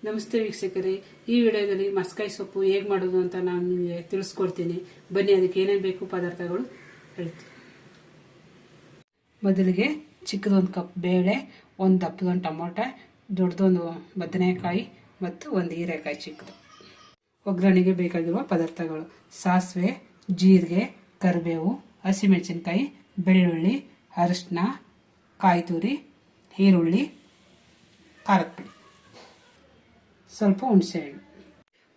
ನಮಸ್ತೆ ವೀಕ್ಷಕರೇ, ಈ ವಿಡಿಯೋದಲ್ಲಿ ಮಸ್ಕಾಯಿ ಸೊಪ್ಪು ಹೇಗೆ ಮಾಡೋದು ಅಂತ ನಾನು ನಿಮಗೆ ತಿಳಿಸ್ಕೊಡ್ತೀನಿ. ಬನ್ನಿ, ಅದಕ್ಕೆ ಏನೇನು ಬೇಕು ಪದಾರ್ಥಗಳು ಹೇಳ್ತೀನಿ. ಮೊದಲಿಗೆ ಚಿಕ್ಕದೊಂದು ಕಪ್ ಬೇಳೆ, ಒಂದು ದಪ್ಪದೊಂದು ಟೊಮೊಟೊ, ದೊಡ್ಡದೊಂದು ಬದನೆಕಾಯಿ ಮತ್ತು ಒಂದು ಹೀರೆಕಾಯಿ ಚಿಕ್ಕದು. ಒಗ್ಗರಣೆಗೆ ಬೇಕಾಗಿರುವ ಪದಾರ್ಥಗಳು: ಸಾಸಿವೆ, ಜೀರಿಗೆ, ಕರಿಬೇವು, ಹಸಿಮೆಣಸಿನಕಾಯಿ, ಬೆಳ್ಳುಳ್ಳಿ, ಅರಿಶಿನ, ಕಾಯಿ ತುರಿ, ಈರುಳ್ಳಿ, ಖಾರದ ಪುಡಿ, ಸ್ವಲ್ಪ ಹುಣಸೆಹಣ್ಣು.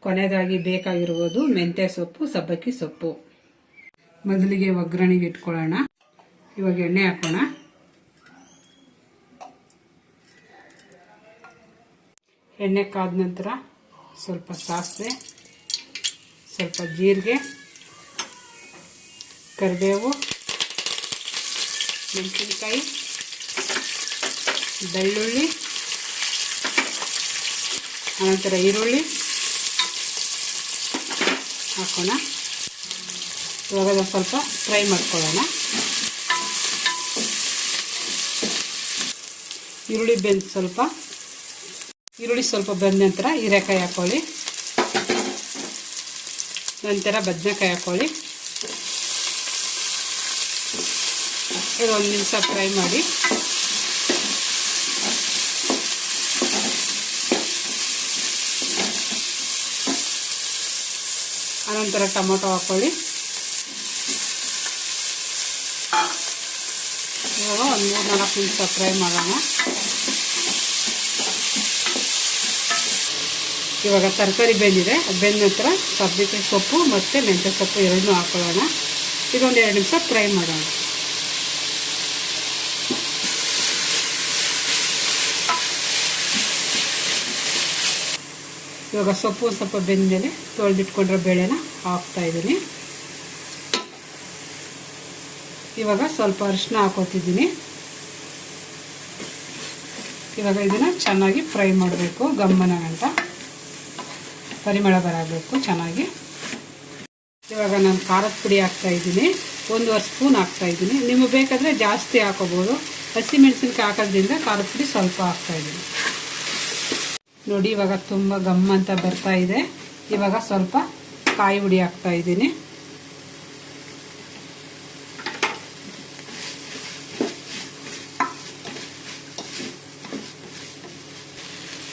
ಕೊನೆಯದಾಗಿ ಬೇಕಾಗಿರುವುದು ಮೆಂತ್ಯ ಸೊಪ್ಪು, ಸಬ್ಬಕ್ಕಿ ಸೊಪ್ಪು. ಮೊದಲಿಗೆ ಒಗ್ಗರಣೆಗೆ ಇಟ್ಕೊಳ್ಳೋಣ. ಇವಾಗ ಎಣ್ಣೆ ಹಾಕೋಣ. ಎಣ್ಣೆ ಕಾದ ನಂತರ ಸ್ವಲ್ಪ ಸಾಸಿವೆ, ಸ್ವಲ್ಪ ಜೀರಿಗೆ, ಕರಿಬೇವು, ಮೆಣಸಿನಕಾಯಿ, ಬೆಳ್ಳುಳ್ಳಿ, ಅನಂತರ ಈರುಳ್ಳಿ ಹಾಕೋಣ. ಇವಾಗ ಅದನ್ನು ಸ್ವಲ್ಪ ಫ್ರೈ ಮಾಡ್ಕೊಳ್ಳೋಣ. ಈರುಳ್ಳಿ ಸ್ವಲ್ಪ ಬೆಂದ ನಂತರ ಹೀರೆಕಾಯಿ ಹಾಕೊಳ್ಳಿ, ನಂತರ ಬದನೆಕಾಯಿ ಹಾಕೊಳ್ಳಿ. ಇದು 1 ನಿಮಿಷ ಫ್ರೈ ಮಾಡಿ. ಅನಂತರ ಟೊಮೊಟೊ ಹಾಕೊಳ್ಳಿ. ಇವಾಗ ಒಂದು 3-4 ನಿಮಿಷ ಫ್ರೈ ಮಾಡೋಣ. ಇವಾಗ ತರಕಾರಿ ಬೆಂದಿದೆ. ಅದು ಬೆಂದ ನಂತರ ಸಬ್ಬಕ್ಕಿ ಸೊಪ್ಪು ಮತ್ತು ಮೆಂತ್ಯ ಸೊಪ್ಪು ಎರಡನ್ನೂ ಹಾಕೊಳ್ಳೋಣ. ಇದೊಂದು 2 ನಿಮಿಷ ಫ್ರೈ ಮಾಡೋಣ. ಇವಾಗ ಸೊಪ್ಪು ಸ್ವಲ್ಪ ಬೆಂದ ಮೇಲೆ ತೊಳೆದಿಟ್ಕೊಂಡ್ರೆ ಬೇಳೆನ ಹಾಕ್ತಾ ಇದ್ದೀನಿ. ಇವಾಗ ಸ್ವಲ್ಪ ಅರಿಶಿನ ಹಾಕೋತಿದ್ದೀನಿ. ಇವಾಗ ಇದನ್ನು ಚೆನ್ನಾಗಿ ಫ್ರೈ ಮಾಡಬೇಕು. ಗಮ್ಮನ ಗಂಟ ಪರಿಮಳ ಬರಬೇಕು ಚೆನ್ನಾಗಿ. ಇವಾಗ ನಾನು ಖಾರದ ಪುಡಿ ಹಾಕ್ತಾ ಇದ್ದೀನಿ. 1 ಸ್ಪೂನ್ ಹಾಕ್ತಾ ಇದ್ದೀನಿ. ನಿಮಗೆ ಬೇಕಾದರೆ ಜಾಸ್ತಿ ಹಾಕೋಬೋದು. ಹಸಿಮೆಣಸಿನ್ಕಾಯಿ ಹಾಕೋದ್ರಿಂದ ಖಾರದ ಪುಡಿ ಸ್ವಲ್ಪ ಹಾಕ್ತಾ ಇದ್ದೀನಿ. ನೋಡಿ, ಇವಾಗ ತುಂಬ ಗಮ್ಮ ಅಂತ ಬರ್ತಾ ಇದೆ. ಇವಾಗ ಸ್ವಲ್ಪ ಕಾಯಿ ಹುಡಿ ಹಾಕ್ತಾ ಇದ್ದೀನಿ.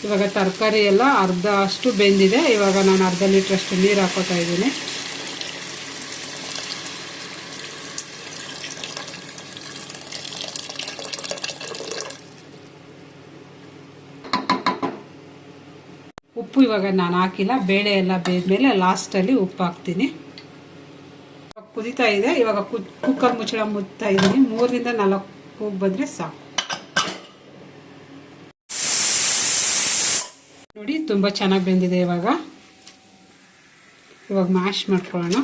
ಇವಾಗ ತರಕಾರಿ ಎಲ್ಲ ಅರ್ಧ ಅಷ್ಟು ಬೆಂದಿದೆ. ಇವಾಗ ನಾನು ಅರ್ಧ ಲೀಟ್ರಷ್ಟು ನೀರು ಹಾಕೋತಾ ಇದ್ದೀನಿ. ಉಪ್ಪು ಇವಾಗ ನಾನು ಹಾಕಿಲ್ಲ. ಬೇಳೆ ಎಲ್ಲ ಬೇಯ್ದ್ಮೇಲೆ ಲಾಸ್ಟಲ್ಲಿ ಉಪ್ಪು ಹಾಕ್ತೀನಿ. ಕುದೀತಾ ಇದೆ. ಇವಾಗ ಕುಕ್ಕರ್ ಮುಚ್ಚಳ ಮುಚ್ತಾ ಇದ್ದೀನಿ. 3-4 ಕೂಗು ಬಂದರೆ ಸಾಕು. ನೋಡಿ, ತುಂಬ ಚೆನ್ನಾಗಿ ಬೆಂದಿದೆ. ಇವಾಗ ಮ್ಯಾಶ್ ಮಾಡ್ಕೊಳ್ಳೋಣ.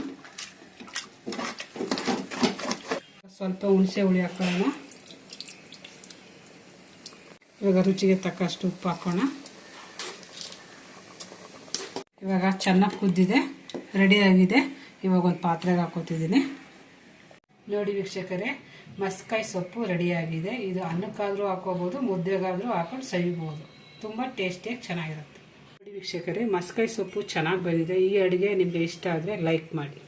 ಸ್ವಲ್ಪ ಹುಣಸೆ ಹುಳಿ ಹಾಕೊಳ್ಳೋಣ. ಇವಾಗ ರುಚಿಗೆ ತಕ್ಕಷ್ಟು ಉಪ್ಪು ಹಾಕೋಣ. ಇವಾಗ ಚೆನ್ನಾಗಿ ಕುದ್ದಿದೆ, ರೆಡಿಯಾಗಿದೆ. ಇವಾಗ ಒಂದು ಪಾತ್ರೆಗೆ ಹಾಕೋತಿದ್ದೀನಿ. ನೋಡಿ ವೀಕ್ಷಕರೇ, ಮಸ್ಕಾಯಿ ಸೊಪ್ಪು ರೆಡಿಯಾಗಿದೆ. ಇದು ಅನ್ನಕ್ಕಾದರೂ ಹಾಕೋಬೋದು, ಮುದ್ದೆಗಾದರೂ ಹಾಕೊಂಡು ಸವಿಬೋದು. ತುಂಬ ಟೇಸ್ಟಿಯಾಗಿ ಚೆನ್ನಾಗಿರುತ್ತೆ. ನೋಡಿ ವೀಕ್ಷಕರೇ, ಮಸ್ಕಾಯಿ ಸೊಪ್ಪು ಚೆನ್ನಾಗಿ ಬಂದಿದೆ. ಈ ಅಡುಗೆ ನಿಮಗೆ ಇಷ್ಟ ಆದರೆ ಲೈಕ್ ಮಾಡಿ.